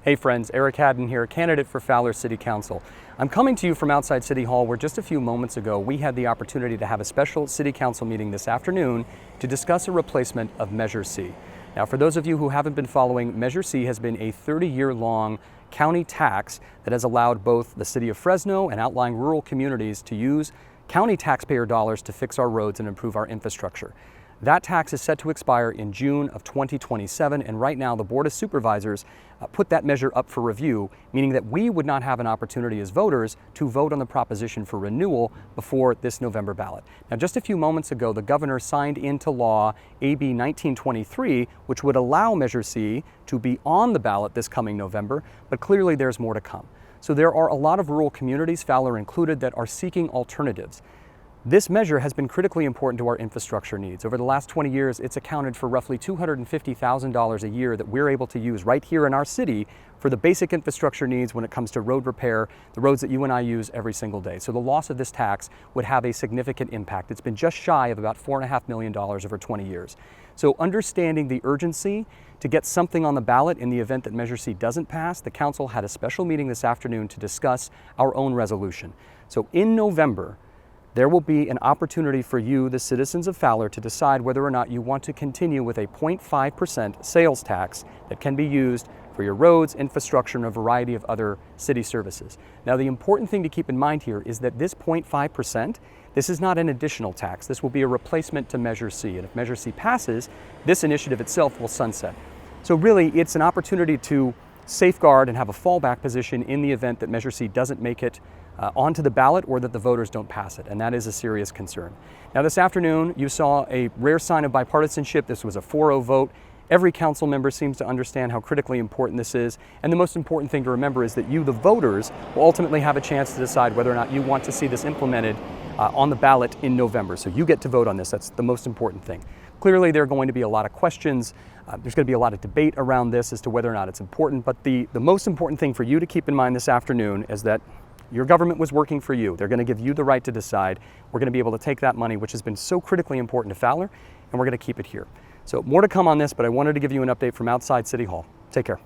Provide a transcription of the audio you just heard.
Hey friends, Eric Haddon here, candidate for Fowler City Council. I'm coming to you from outside City Hall where just a few moments ago we had the opportunity to have a special City Council meeting this afternoon to discuss a replacement of Measure C. Now for those of you who haven't been following, Measure C has been a 30-year-long county tax that has allowed both the city of Fresno and outlying rural communities to use county taxpayer dollars to fix our roads and improve our infrastructure. That tax is set to expire in June of 2027, and right now the Board of Supervisors put that measure up for review, meaning that we would not have an opportunity as voters to vote on the proposition for renewal before this November ballot. Now, just a few moments ago, the governor signed into law AB 1923, which would allow Measure C to be on the ballot this coming November, but clearly there's more to come. So there are a lot of rural communities, Fowler included, that are seeking alternatives. This measure has been critically important to our infrastructure needs. Over the last 20 years, it's accounted for roughly $250,000 a year that we're able to use right here in our city for the basic infrastructure needs when it comes to road repair, the roads that you and I use every single day. So the loss of this tax would have a significant impact. It's been just shy of about $4.5 million over 20 years. So understanding the urgency to get something on the ballot in the event that Measure C doesn't pass, the council had a special meeting this afternoon to discuss our own resolution. So in November, there will be an opportunity for you, the citizens of Fowler, to decide whether or not you want to continue with a 0.5% sales tax that can be used for your roads, infrastructure, and a variety of other city services. Now, the important thing to keep in mind here is that this 0.5%, this is not an additional tax. This will be a replacement to Measure C, and if Measure C passes, this initiative itself will sunset. So really, it's an opportunity to safeguard and have a fallback position in the event that Measure C doesn't make it onto the ballot or that the voters don't pass it, and that is a serious concern. Now this afternoon you saw a rare sign of bipartisanship. This was a 4-0 vote. Every council member seems to understand how critically important this is, and the most important thing to remember is that you, the voters, will ultimately have a chance to decide whether or not you want to see this implemented on the ballot in November. So you get to vote on this. That's the most important thing. Clearly there are going to be a lot of questions. There's going to be a lot of debate around this as to whether or not it's important, but the most important thing for you to keep in mind this afternoon is that your government was working for you. They're going to give you the right to decide. We're going to be able to take that money, which has been so critically important to Fowler, and we're going to keep it here. So more to come on this, but I wanted to give you an update from outside City Hall. Take care.